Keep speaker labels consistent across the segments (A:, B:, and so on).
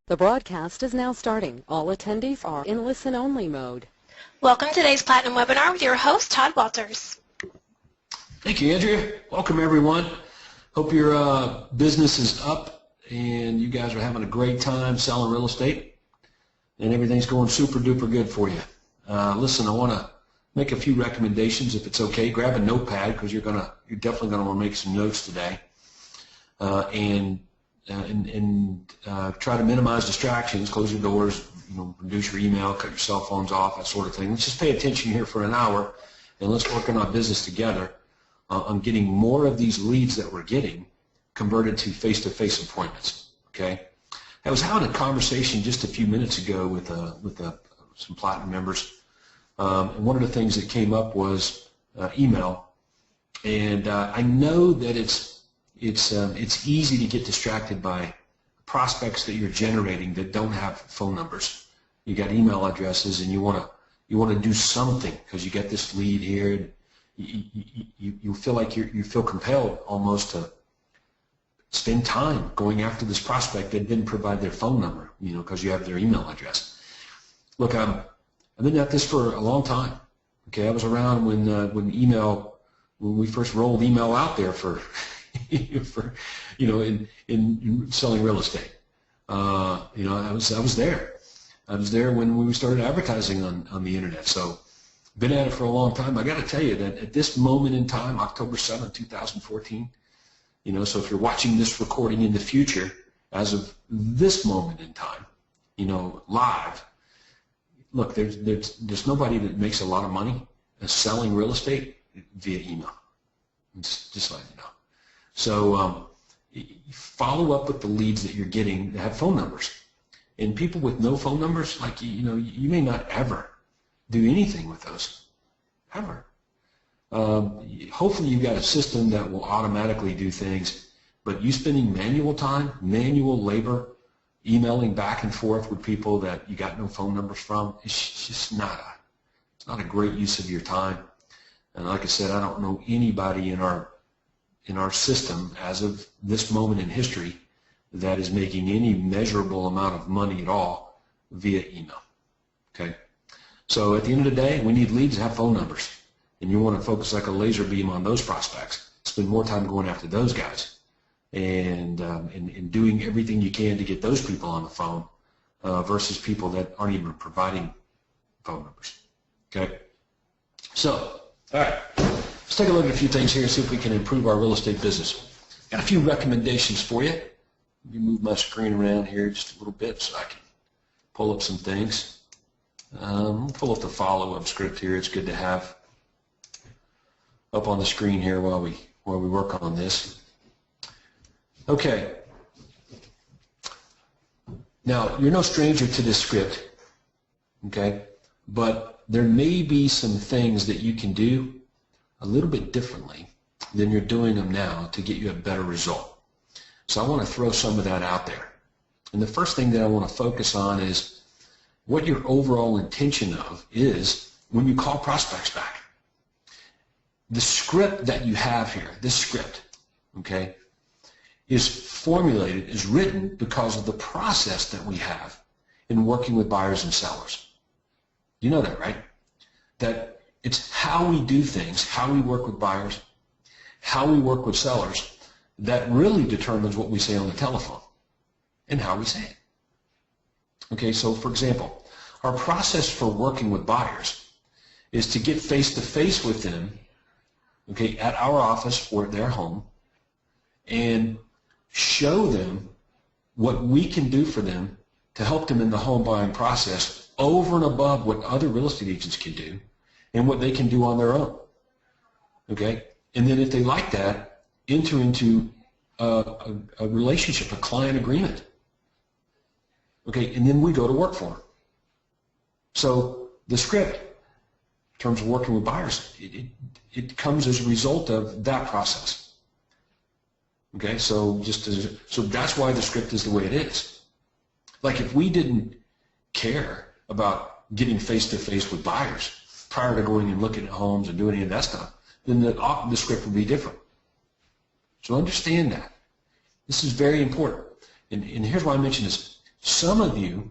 A: The broadcast is now starting. All attendees are in listen-only mode.
B: Welcome to today's Platinum webinar with your host, Todd Walters.
C: Thank you, Andrea. Welcome, everyone. Hope your business is up and you guys are having a great time selling real estate and everything's going super duper good for you. Listen, I want to make a few recommendations if it's okay. Grab a notepad because you're definitely going to want to make some notes today, and try to minimize distractions. Close your doors, reduce your email, cut your cell phones off, that sort of thing. Let's just pay attention here for an hour, and let's work on our business together on getting more of these leads that we're getting converted to face-to-face appointments. Okay, I was having a conversation just a few minutes ago with some Platinum members, and one of the things that came up was email, and I know that it's easy to get distracted by prospects that you're generating that don't have phone numbers. You got email addresses, and you want to do something because you get this lead here. And you feel like you feel compelled almost to spend time going after this prospect that didn't provide their phone number, because you have their email address. Look, I've been at this for a long time. Okay, I was around when we first rolled email out there for in selling real estate. I was there. I was there when we started advertising on the internet. So been at it for a long time. I got to tell you that at this moment in time, October 7th, 2014, so if you're watching this recording in the future, as of this moment in time, live, look, there's nobody that makes a lot of money selling real estate via email. Just let you know. So follow up with the leads that you're getting that have phone numbers. And people with no phone numbers, like you may not ever do anything with those, ever. Hopefully you've got a system that will automatically do things, but you spending manual time, manual labor, emailing back and forth with people that you got no phone numbers from, it's just not a great use of your time. And like I said, I don't know anybody in our system as of this moment in history that is making any measurable amount of money at all via email. Okay, so at the end of the day, we need leads that have phone numbers, and you want to focus like a laser beam on those prospects. Spend more time going after those guys and doing everything you can to get those people on the phone versus people that aren't even providing phone numbers. Okay, so all right. Let's take a look at a few things here and see if we can improve our real estate business. Got a few recommendations for you. Let me move my screen around here just a little bit so I can pull up some things. Pull up the follow-up script here. It's good to have up on the screen here while we work on this. Okay. Now, you're no stranger to this script, okay? But there may be some things that you can do a little bit differently than you're doing them now to get you a better result. So I want to throw some of that out there. And the first thing that I want to focus on is what your overall intention of is when you call prospects back. The script that you have here, this script, okay, is formulated, is written because of the process that we have in working with buyers and sellers. You know that, right? That it's how we do things, how we work with buyers, how we work with sellers, that really determines what we say on the telephone and how we say it. Okay, so for example, our process for working with buyers is to get face-to-face with them, okay, at our office or at their home, and show them what we can do for them to help them in the home buying process over and above what other real estate agents can do and what they can do on their own, okay? And then if they like that, enter into a relationship, a client agreement, okay? And then we go to work for them. So the script, in terms of working with buyers, it comes as a result of that process, okay? So so that's why the script is the way it is. Like if we didn't care about getting face-to-face with buyers prior to going and looking at homes and doing any of that stuff, then the script would be different. So understand that. This is very important. And here's why I mention this. Some of you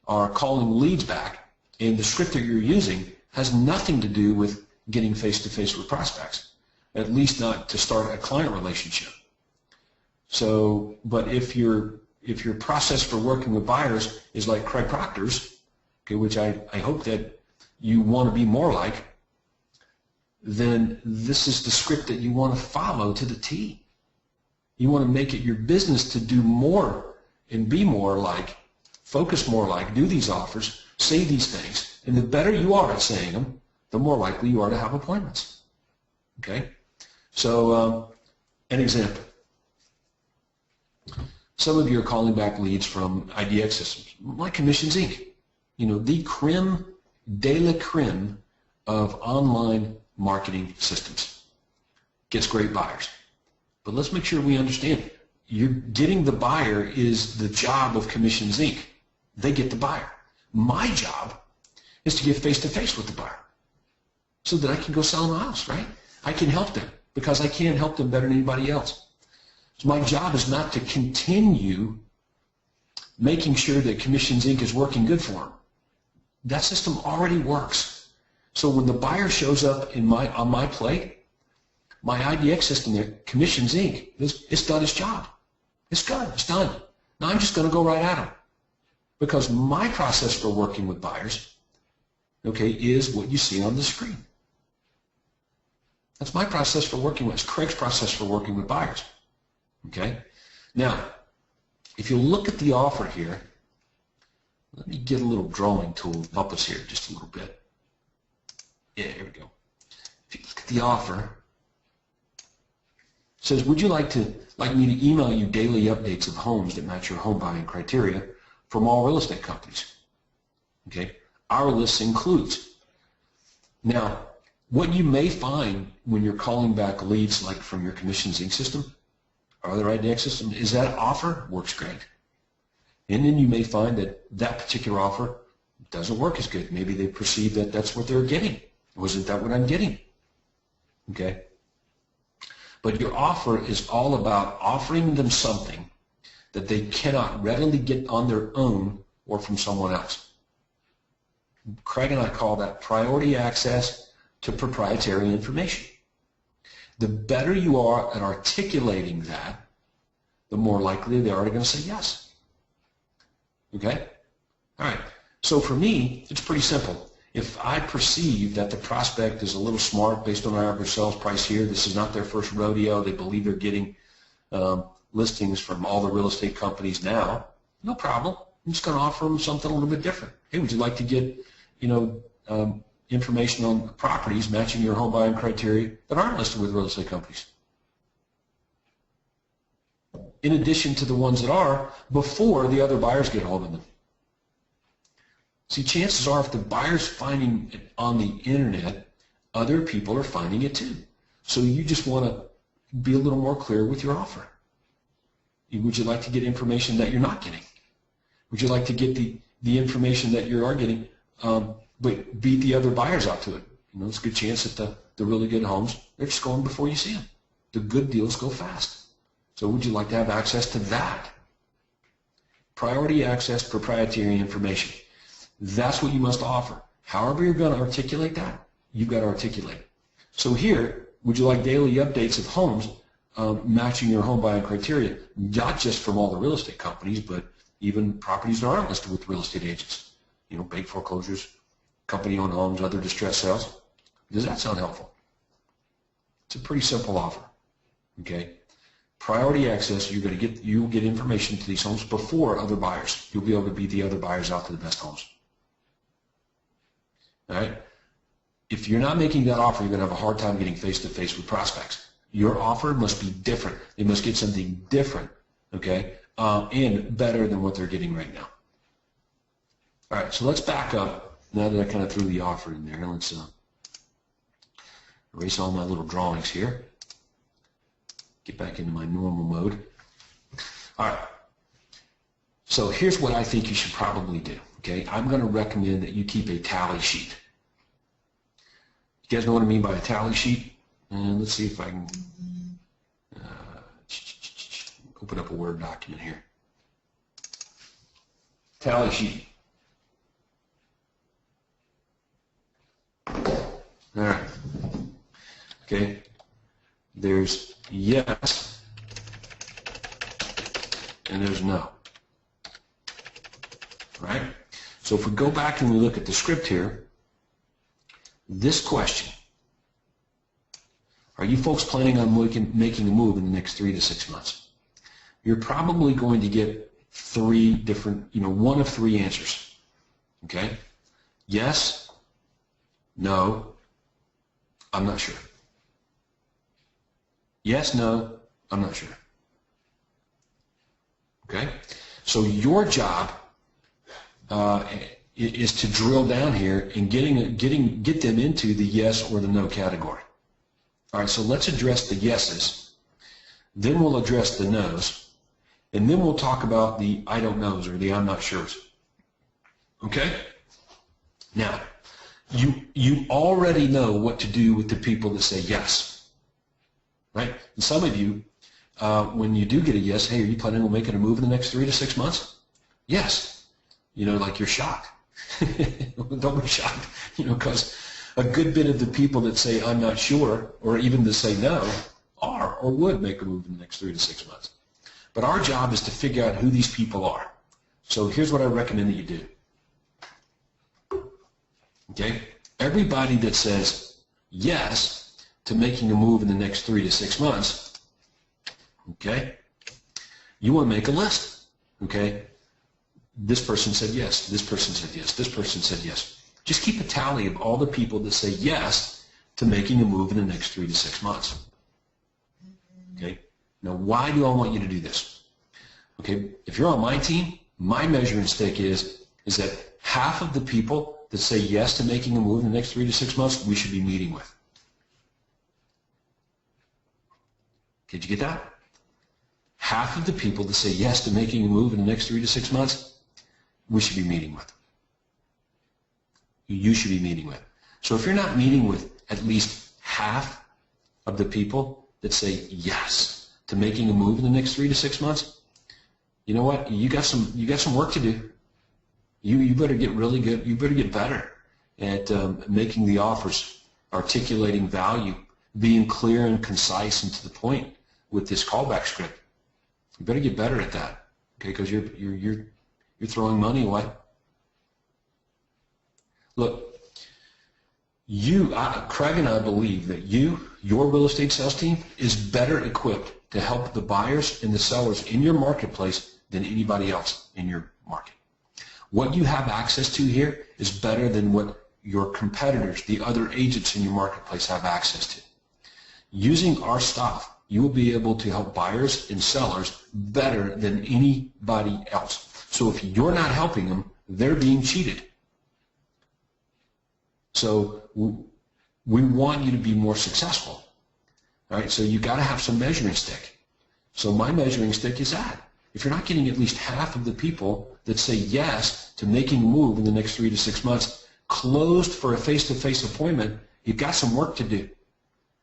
C: are calling leads back, and the script that you're using has nothing to do with getting face-to-face with prospects, at least not to start a client relationship. So, but if your process for working with buyers is like Craig Proctor's, okay, which I hope that you want to be more like, then this is the script that you want to follow to the T. You want to make it your business to do more and be more like, focus more like, do these offers, say these things, and the better you are at saying them, the more likely you are to have appointments. Okay? So, an example. Some of you are calling back leads from IDX systems, like Commissions Inc. You know, the creme de la creme of online marketing systems. Gets great buyers. But let's make sure we understand, you're getting the buyer is the job of Commissions Inc. They get the buyer. My job is to get face-to-face with the buyer so that I can go sell them a house, right? I can help them because I can't help them better than anybody else. So my job is not to continue making sure that Commissions Inc. is working good for them. That system already works. So when the buyer shows up on my plate, my IDX system there, Commissions Inc., it's done its job. It's good. It's done. Now I'm just going to go right at them because my process for working with buyers, okay, is what you see on the screen. That's my process for working with. It's Craig's process for working with buyers. Okay? Now, if you look at the offer here, let me get a little drawing tool to help us here just a little bit. Yeah, here we go. If you look at the offer, it says, would you like me to email you daily updates of homes that match your home buying criteria from all real estate companies? Okay? Our list includes. Now, what you may find when you're calling back leads like from your Commissions Inc. system or other IDX system is that offer works great. And then you may find that that particular offer doesn't work as good. Maybe they perceive that that's what they're getting. Wasn't that what I'm getting? Okay? But your offer is all about offering them something that they cannot readily get on their own or from someone else. Craig and I call that priority access to proprietary information. The better you are at articulating that, the more likely they are going to say yes. Okay? All right. So for me, it's pretty simple. If I perceive that the prospect is a little smart based on our average sales price here, this is not their first rodeo, they believe they're getting listings from all the real estate companies now, no problem. I'm just going to offer them something a little bit different. Hey, would you like to get, information on properties matching your home buying criteria that aren't listed with real estate companies? In addition to the ones that are, before the other buyers get a hold of them. See, chances are if the buyer's finding it on the internet, other people are finding it too. So you just want to be a little more clear with your offer. Would you like to get information that you're not getting? Would you like to get the information that you are getting, but beat the other buyers out to it? It's a good chance that the really good homes, they're just going before you see them. The good deals go fast. So would you like to have access to that? Priority access, proprietary information. That's what you must offer. However you're going to articulate that, you've got to articulate it. So here, would you like daily updates of homes matching your home buying criteria, not just from all the real estate companies, but even properties that aren't listed with real estate agents? Bank foreclosures, company-owned homes, other distressed sales. Does that sound helpful? It's a pretty simple offer. Okay? Priority access, you'll get information to these homes before other buyers. You'll be able to beat the other buyers out to the best homes. All right? If you're not making that offer, you're going to have a hard time getting face-to-face with prospects. Your offer must be different. They must get something different, okay, and better than what they're getting right now. All right, so let's back up now that I kind of threw the offer in there. Let's erase all my little drawings here. Get back into my normal mode. All right. So here's what I think you should probably do. Okay, I'm going to recommend that you keep a tally sheet. You guys know what I mean by a tally sheet? Let's see if I can open up a Word document here. tally sheet. All right. Okay. There's yes, and there's no. Right? So if we go back and we look at the script here, this question, are you folks planning on making a move in the next 3 to 6 months? You're probably going to get three different, one of three answers. Okay? Yes, no, I'm not sure. Yes, no, I'm not sure. Okay? So your job is to drill down here and get them into the yes or the no category. All right, so let's address the yeses, then we'll address the nos, and then we'll talk about the I don't knows or the I'm not sures. Okay? Now, you already know what to do with the people that say yes, right? And some of you, when you do get a yes, hey, are you planning on making a move in the next 3 to 6 months? Yes. Like you're shocked. Don't be shocked, because a good bit of the people that say I'm not sure, or even that say no, are or would make a move in the next 3 to 6 months. But our job is to figure out who these people are. So here's what I recommend that you do. Okay? Everybody that says yes to making a move in the next 3 to 6 months, okay, you want to make a list. Okay? This person said yes, this person said yes, this person said yes. Just keep a tally of all the people that say yes to making a move in the next 3 to 6 months. Okay? Now, why do I want you to do this? Okay, if you're on my team, my measuring stick is that half of the people that say yes to making a move in the next 3 to 6 months, we should be meeting with. Did you get that? Half of the people that say yes to making a move in the next 3 to 6 months, we should be meeting with. You should be meeting with. So if you're not meeting with at least half of the people that say yes to making a move in the next 3 to 6 months, you know what? You got some work to do. You better get really good. You better get better at making the offers, articulating value, being clear and concise and to the point with this callback script. You better get better at that, okay? Because you're throwing money away. Look, Craig and I believe that your real estate sales team, is better equipped to help the buyers and the sellers in your marketplace than anybody else in your market. What you have access to here is better than what your competitors, the other agents in your marketplace, have access to. Using our stuff, you will be able to help buyers and sellers better than anybody else. So if you're not helping them, they're being cheated. So we want you to be more successful. All right, so you got to have some measuring stick. So my measuring stick is that. If you're not getting at least half of the people that say yes to making a move in the next 3 to 6 months closed for a face-to-face appointment, you've got some work to do.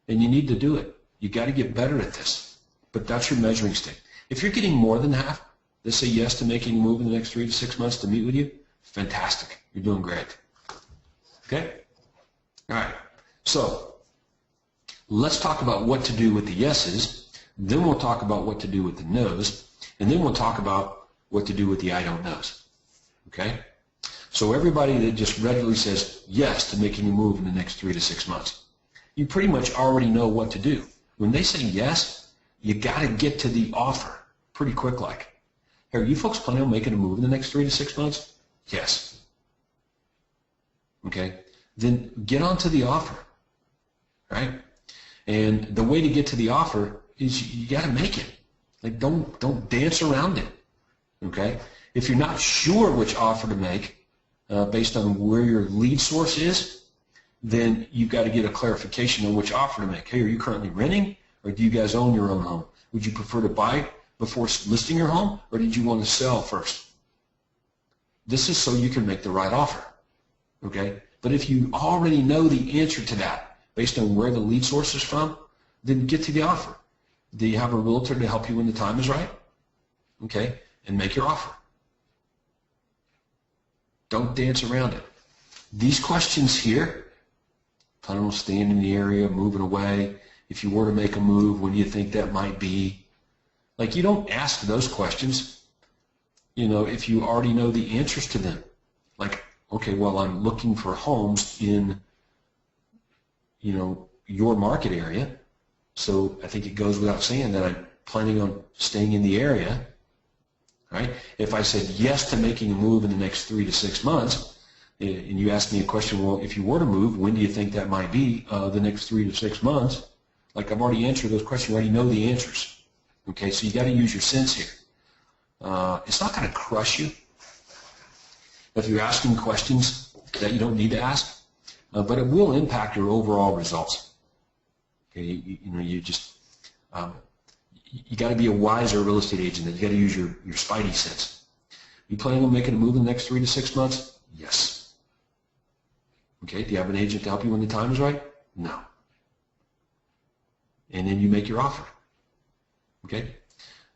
C: And you need to do it. You got to get better at this. But that's your measuring stick. If you're getting more than half that say yes to making a move in the next 3 to 6 months to meet with you, fantastic. You're doing great. Okay? All right. So let's talk about what to do with the yeses. Then we'll talk about what to do with the nos. And then we'll talk about what to do with the I don't knows. Okay? So everybody that just readily says yes to making a move in the next 3 to 6 months, you pretty much already know what to do. When they say yes, you got to get to the offer pretty quick like. Hey, are you folks planning on making a move in the next 3 to 6 months? Yes. Okay? Then get on to the offer, right? And the way to get to the offer is you got to make it. Like don't dance around it, okay? If you're not sure which offer to make based on where your lead source is, then you've got to get a clarification on which offer to make. Hey, are you currently renting, or do you guys own your own home? Would you prefer to buy before listing your home, or did you want to sell first? This is so you can make the right offer, okay? But if you already know the answer to that based on where the lead source is from, then get to the offer. Do you have a realtor to help you when the time is right? Okay, and make your offer. Don't dance around it. These questions here, planning on staying in the area, moving away, if you were to make a move, when do you think that might be? Like, you don't ask those questions, if you already know the answers to them. Like, okay, well, I'm looking for homes in, your market area, so I think it goes without saying that I'm planning on staying in the area, right? If I said yes to making a move in the next 3 to 6 months, and you ask me a question, well, if you were to move, when do you think that might be, the next 3 to 6 months? Like, I've already answered those questions. You already know the answers. Okay, so you got to use your sense here. It's not going to crush you if you're asking questions that you don't need to ask, but it will impact your overall results. Okay, you got to be a wiser real estate agent. You got to use your spidey sense. You planning on making a move in the next 3 to 6 months? Yes. Okay, do you have an agent to help you when the time is right? No. And then you make your offer. Okay.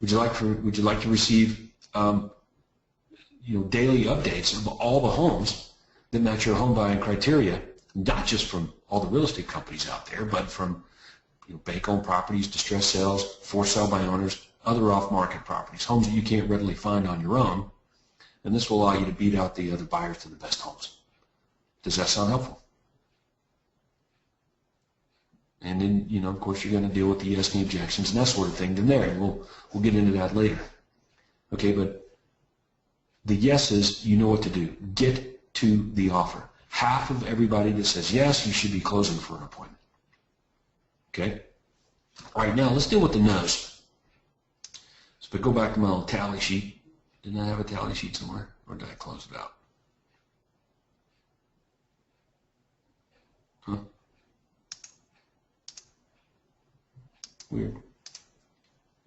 C: Would you like to receive daily updates of all the homes that match your home buying criteria, not just from all the real estate companies out there, but from bank-owned properties, distressed sales, for sale by owners, other off-market properties, homes that you can't readily find on your own, and this will allow you to beat out the other buyers to the best homes. Does that sound helpful? And then, of course, you're going to deal with the yes and the objections and that sort of thing then there, and we'll get into that later. Okay, but the yeses, you know what to do. Get to the offer. Half of everybody that says yes, you should be closing for an appointment. Okay? All right, now let's deal with the no's. So if I go back to my little tally sheet, didn't I have a tally sheet somewhere? Or did I close it out? Huh? Weird.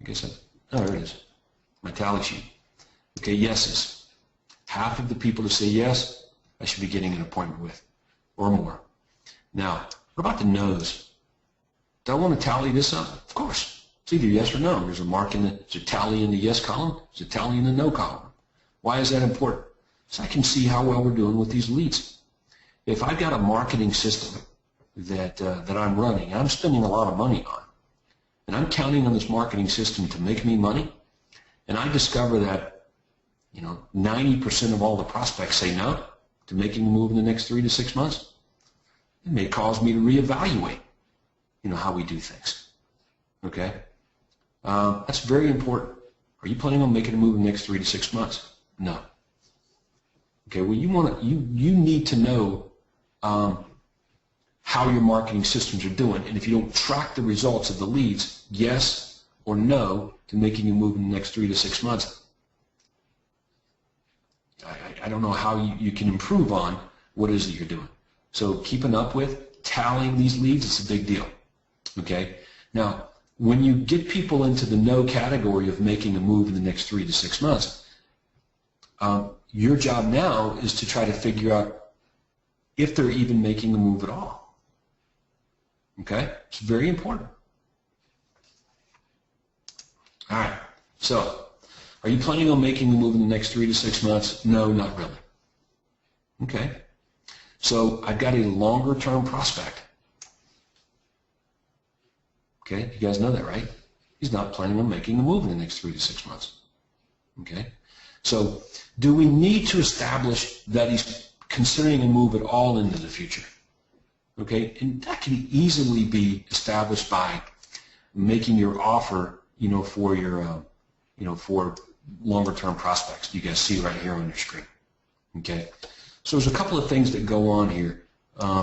C: I guess oh, there it is. My tally sheet. Okay, yeses. Half of the people that say yes, I should be getting an appointment with, or more. Now, what about the no's? Do I want to tally this up? Of course. It's either yes or no. There's a mark in there's a tally in the yes column, there's a tally in the no column. Why is that important? So I can see how well we're doing with these leads. If I've got a marketing system that I'm running, I'm spending a lot of money on, and I'm counting on this marketing system to make me money, and I discover that 90% of all the prospects say no to making a move in the next 3 to 6 months, it may cause me to reevaluate how we do things. Okay? That's very important. Are you planning on making a move in the next 3 to 6 months? No. Okay, well, you need to know how your marketing systems are doing, and if you don't track the results of the leads, yes or no to making a move in the next 3 to 6 months, I don't know how you can improve on what it is that you're doing. So keeping up with, tallying these leads, it's a big deal. Okay? Now, when you get people into the no category of making a move in the next 3 to 6 months, your job now is to try to figure out if they're even making a move at all. Okay? It's very important. All right. So, are you planning on making a move in the next 3 to 6 months? No, not really. Okay. So, I've got a longer-term prospect. Okay? You guys know that, right? He's not planning on making a move in the next 3 to 6 months. Okay? So, do we need to establish that he's considering a move at all into the future? Okay? And that can easily be established by making your offer, for your, for longer-term prospects. You guys see right here on your screen. Okay? So there's a couple of things that go on here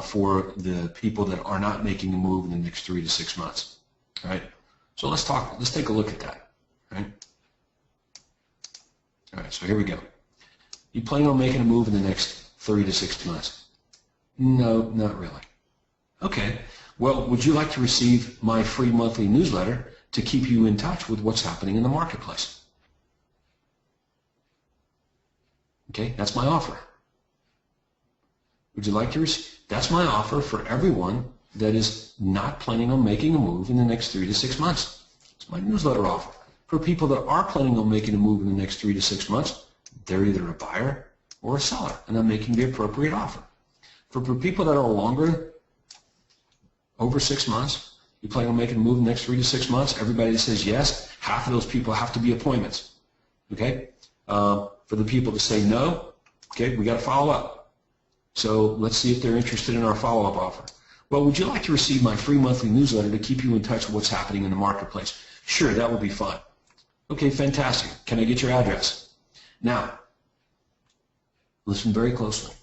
C: for the people that are not making a move in the next 3 to 6 months. All right? So let's take a look at that. All right? All right, so here we go. You planning on making a move in the next 3 to 6 months? No, not really. Okay. Well, would you like to receive my free monthly newsletter to keep you in touch with what's happening in the marketplace? Okay, that's my offer. Would you like to receive? That's my offer for everyone that is not planning on making a move in the next 3 to 6 months. It's my newsletter offer. For people that are planning on making a move in the next 3 to 6 months, they're either a buyer or a seller, and I'm making the appropriate offer. For people that are longer, over 6 months, you plan on making a move in the next 3 to 6 months, everybody that says yes, half of those people have to be appointments. Okay? For the people that say no, okay, we got to follow up. So let's see if they're interested in our follow-up offer. Well, would you like to receive my free monthly newsletter to keep you in touch with what's happening in the marketplace? Sure, that would be fine. Okay, fantastic. Can I get your address? Now, listen very closely.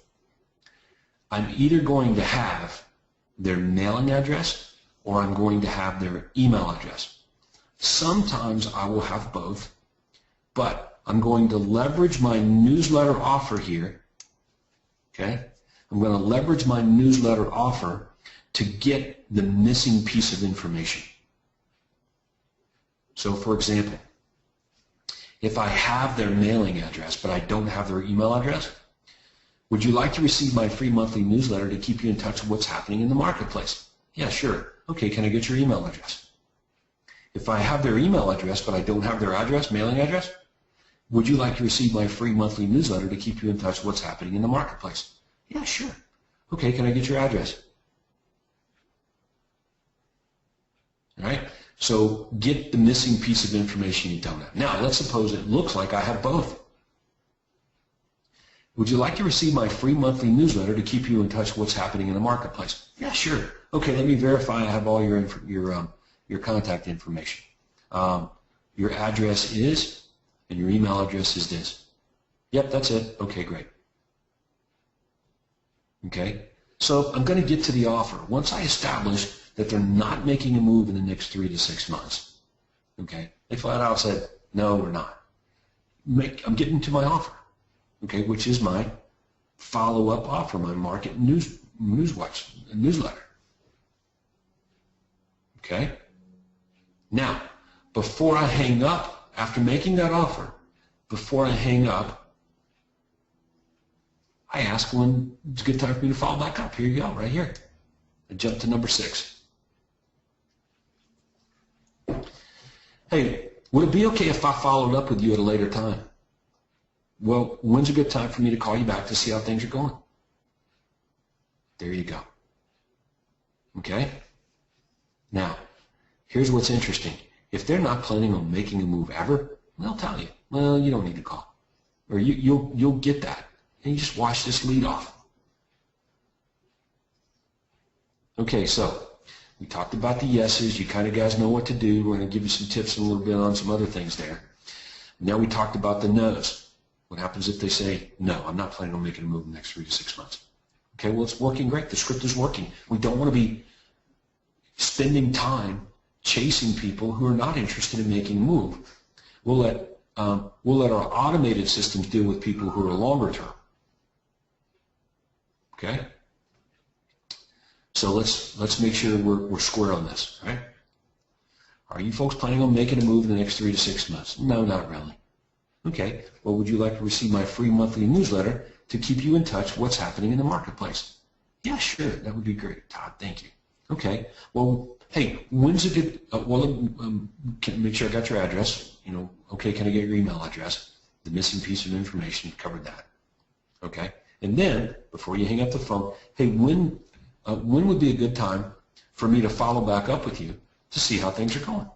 C: I'm either going to have their mailing address or I'm going to have their email address. Sometimes I will have both, but I'm going to leverage my newsletter offer here. Okay? I'm going to leverage my newsletter offer to get the missing piece of information. So, for example, if I have their mailing address but I don't have their email address, would you like to receive my free monthly newsletter to keep you in touch with what's happening in the marketplace? Yeah, sure. Okay, can I get your email address? If I have their email address but I don't have their address, mailing address, would you like to receive my free monthly newsletter to keep you in touch with what's happening in the marketplace? Yeah, sure. Okay, can I get your address? All right? So get the missing piece of information you don't have. Now, let's suppose it looks like I have both. Would you like to receive my free monthly newsletter to keep you in touch with what's happening in the marketplace? Yeah, sure. Okay, let me verify I have all your contact information. Your address is, and your email address is this. Yep, that's it. Okay, great. Okay, so I'm going to get to the offer. Once I establish that they're not making a move in the next 3 to 6 months, okay, they flat out said, no, we're not. I'm getting to my offer, okay, which is my follow-up offer, my market newsletter. Okay? Now, before I hang up, after making that offer, before I hang up, I ask when it's a good time for me to follow back up. Here you go, right here. I jump to number 6. Hey, would it be okay if I followed up with you at a later time? Well, when's a good time for me to call you back to see how things are going? There you go. Okay? Now, here's what's interesting. If they're not planning on making a move ever, they'll tell you, well, you don't need to call. Or you'll get that. And you just watch this lead off. Okay, so we talked about the yeses. You kind of guys know what to do. We're going to give you some tips and a little bit on some other things there. Now we talked about the no's. What happens if they say, no, I'm not planning on making a move in the next 3 to 6 months? Okay, well, it's working great. The script is working. We don't want to be spending time chasing people who are not interested in making a move. We'll let our automated systems deal with people who are longer term. Okay? So let's make sure we're square on this, right? Are you folks planning on making a move in the next 3 to 6 months? No, not really. Okay, well, would you like to receive my free monthly newsletter to keep you in touch with what's happening in the marketplace? Yeah, sure, that would be great, Todd, thank you. Okay, well, hey, when's a good, can make sure I got your address, okay, can I get your email address? The missing piece of information, covered that. Okay, and then, before you hang up the phone, hey, when would be a good time for me to follow back up with you to see how things are going?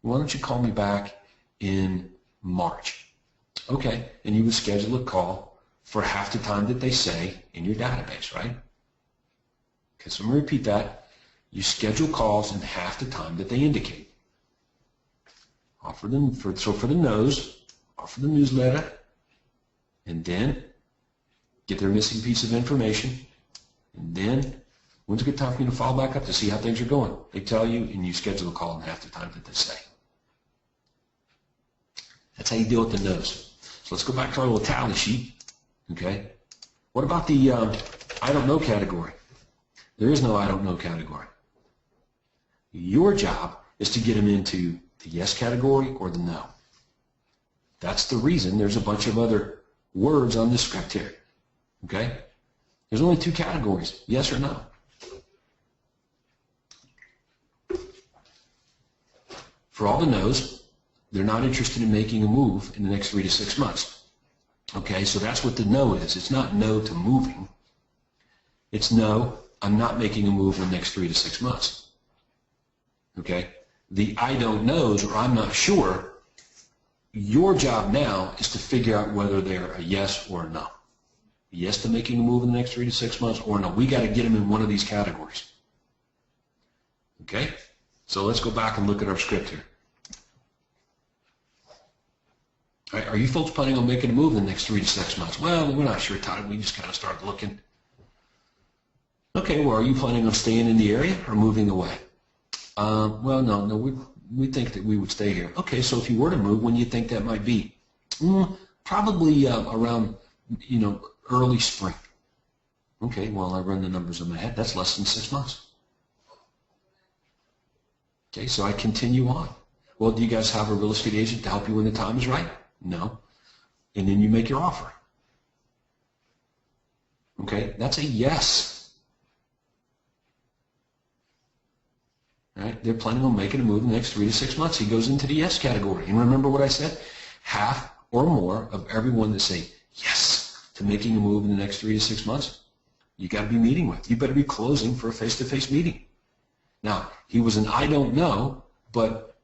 C: Why don't you call me back in March? Okay, and you would schedule a call for half the time that they say in your database, right? Okay, so I'm going to repeat that. You schedule calls in half the time that they indicate. For the no's, offer the newsletter, and then get their missing piece of information, and then when's a good time for you to follow back up to see how things are going? They tell you, and you schedule a call in half the time that they say. That's how you deal with the no's. So let's go back to our little tally sheet. Okay. What about the I don't know category? There is no I don't know category. Your job is to get them into the yes category or the no. That's the reason there's a bunch of other words on the script here. Okay? There's only 2 categories, yes or no. For all the no's, they're not interested in making a move in the next 3 to 6 months. Okay, so that's what the no is. It's not no to moving. It's no, I'm not making a move in the next 3 to 6 months. Okay? The I don't knows, or I'm not sure, your job now is to figure out whether they're a yes or a no. Yes to making a move in the next 3 to 6 months, or no. We got to get them in one of these categories. Okay? So let's go back and look at our script here. All right, are you folks planning on making a move in the next 3 to 6 months? Well, we're not sure, Todd. We just kind of started looking. Okay, well, are you planning on staying in the area or moving away? Well, no, we think that we would stay here. Okay, so if you were to move, when do you think that might be? Probably around, early spring. Okay, well, I run the numbers in my head. That's less than 6 months. Okay, so I continue on. Well, do you guys have a real estate agent to help you when the time is right? No. And then you make your offer. Okay, that's a yes. All right, they're planning on making a move in the next 3 to 6 months. He goes into the yes category. And remember what I said? Half or more of everyone that say yes to making a move in the next 3 to 6 months, you got to be meeting with. You better be closing for a face-to-face meeting. Now, he was an I don't know, but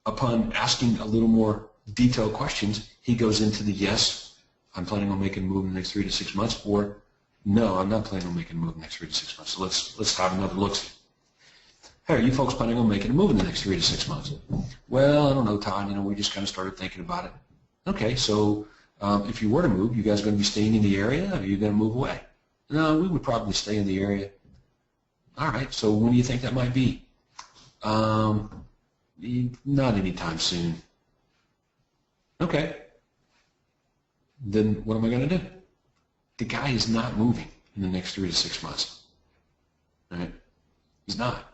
C: upon asking a little more detailed questions, he goes into the yes, I'm planning on making a move in the next 3 to 6 months, or no, I'm not planning on making a move in the next 3 to 6 months. So let's have another look. Hey, are you folks planning on making a move in the next 3 to 6 months? Well, I don't know, Todd. We just kind of started thinking about it. Okay, so if you were to move, you guys going to be staying in the area, or are you going to move away? No, we would probably stay in the area. All right, so when do you think that might be? Not anytime soon. Okay. Then what am I going to do? The guy is not moving in the next 3 to 6 months. All right? He's not.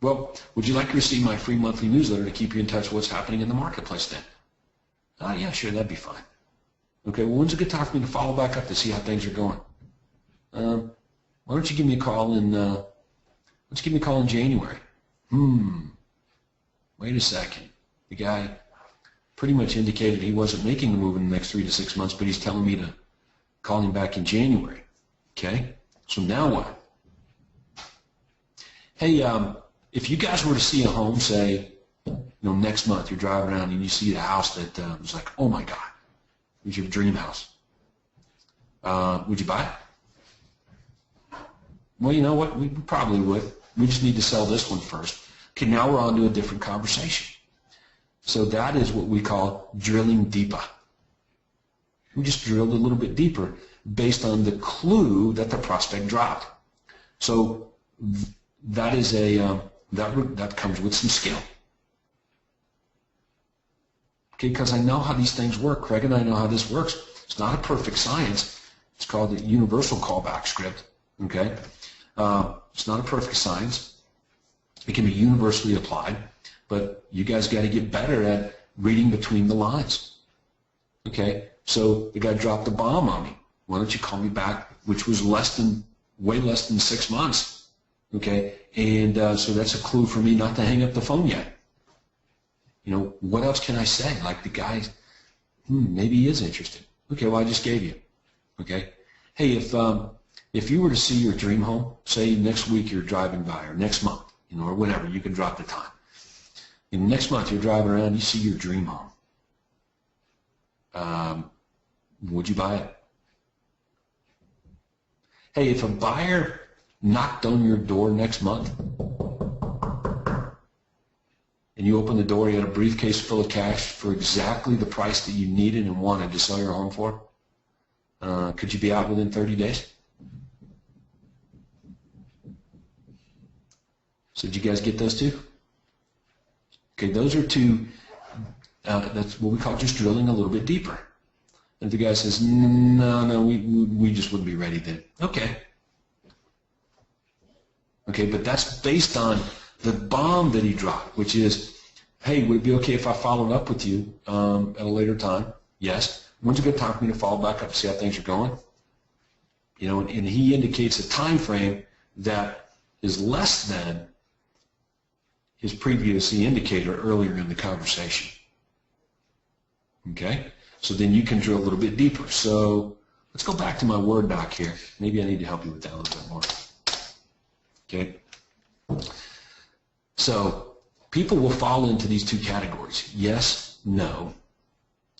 C: Well, would you like to receive my free monthly newsletter to keep you in touch with what's happening in the marketplace then? Yeah, sure, that'd be fine. Okay, well, when's a good time for me to follow back up to see how things are going? Why don't you give me a call in, January? Wait a second. The guy pretty much indicated he wasn't making a move in the next 3 to 6 months, but he's telling me to call him back in January. Okay, so now what? Hey, if you guys were to see a home, say, next month, you're driving around and you see the house that was like, oh my God, it was your dream house. Would you buy it? Well, you know what? We probably would. We just need to sell this one first. Okay, now we're on to a different conversation. So that is what we call drilling deeper. We just drilled a little bit deeper based on the clue that the prospect dropped. So that is that comes with some skill. Okay, because I know how these things work. Craig and I know how this works. It's not a perfect science. It's called the universal callback script. Okay, it's not a perfect science. It can be universally applied, but you guys got to get better at reading between the lines. Okay, so the guy dropped a bomb on me. Why don't you call me back? Which was way less than 6 months. Okay, and so that's a clue for me not to hang up the phone yet. What else can I say? Like the guy, maybe he is interested. Okay, well I just gave you. Okay, hey, if you were to see your dream home, say next week you're driving by, or next month, or whatever, you can drop the time. And next month you're driving around, you see your dream home. Would you buy it? Hey, if a buyer knocked on your door next month and you opened the door, you had a briefcase full of cash for exactly the price that you needed and wanted to sell your home for, could you be out within 30 days? So did you guys get those two? Okay, those are two, that's what we call just drilling a little bit deeper. And if the guy says, no, we just wouldn't be ready then. Okay. Okay, but that's based on the bomb that he dropped, which is, hey, would it be okay if I followed up with you at a later time? Yes. When's a good time for me to follow back up to see how things are going? And he indicates a time frame that is less than his previous indicator earlier in the conversation. Okay? So then you can drill a little bit deeper. So let's go back to my Word doc here. Maybe I need to help you with that a little bit more. Okay? So people will fall into these two categories. Yes, no.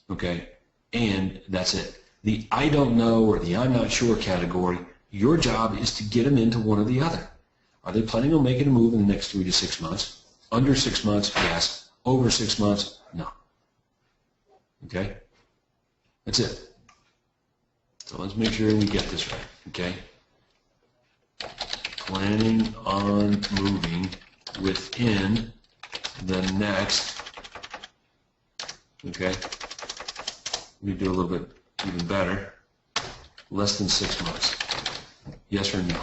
C: Okay? And that's it. The I don't know or the I'm not sure category, your job is to get them into one or the other. Are they planning on making a move in the next 3 to 6 months? Under 6 months, yes. Over 6 months, no. Okay? That's it. So let's make sure we get this right. Okay? Planning on moving within the next, okay? We do a little bit even better. Less than 6 months. Yes or no?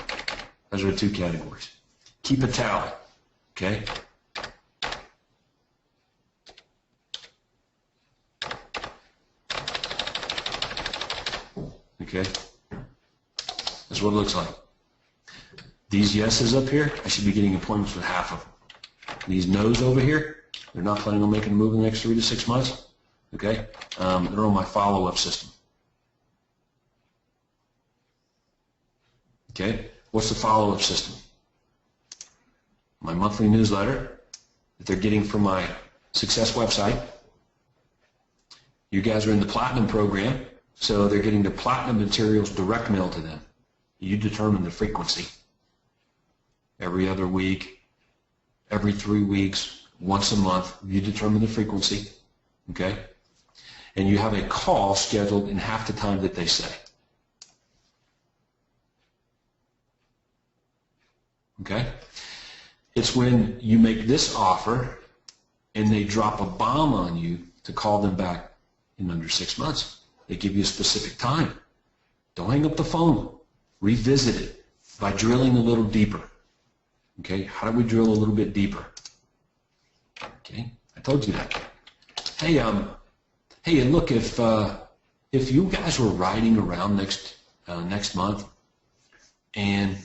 C: Those are the two categories. Keep a tally, okay? Okay? That's what it looks like. These yeses up here, I should be getting appointments with half of them. These no's over here, they're not planning on making a move in the next 3 to 6 months. Okay? They're on my follow-up system. Okay? What's the follow-up system? My monthly newsletter that they're getting from my Success website. You guys are in the Platinum program, so they're getting the Platinum materials direct mail to them. You determine the frequency. Every other week, every 3 weeks, once a month, you determine the frequency. Okay? And you have a call scheduled in half the time that they say. Okay? It's when you make this offer and they drop a bomb on you to call them back in under 6 months. They give you a specific time. Don't hang up the phone. Revisit it by drilling a little deeper. Okay? How do we drill a little bit deeper? Okay? I told you that. Hey, and look, if you guys were riding around next month and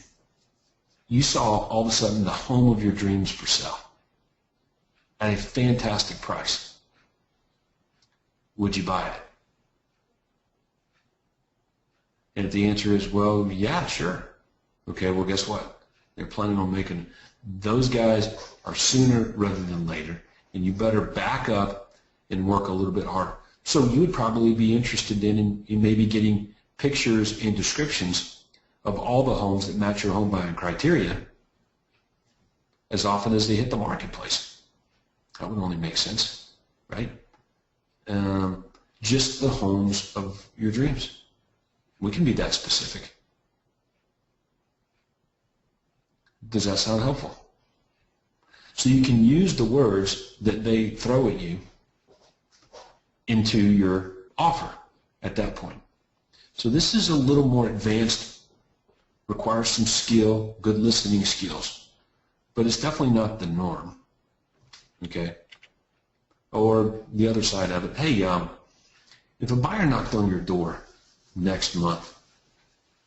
C: you saw all of a sudden the home of your dreams for sale at a fantastic price, would you buy it? And if the answer is, well, yeah, sure. Okay, well, guess what? They're planning on making, those guys are sooner rather than later, and you better back up and work a little bit harder. So you would probably be interested in maybe getting pictures and descriptions of all the homes that match your home buying criteria as often as they hit the marketplace. That would only make sense, right? Just the homes of your dreams. We can be that specific. Does that sound helpful? So you can use the words that they throw at you into your offer at that point. So this is a little more advanced, requires some skill, good listening skills, but it's definitely not the norm. Okay? Or the other side of it, hey, if a buyer knocked on your door next month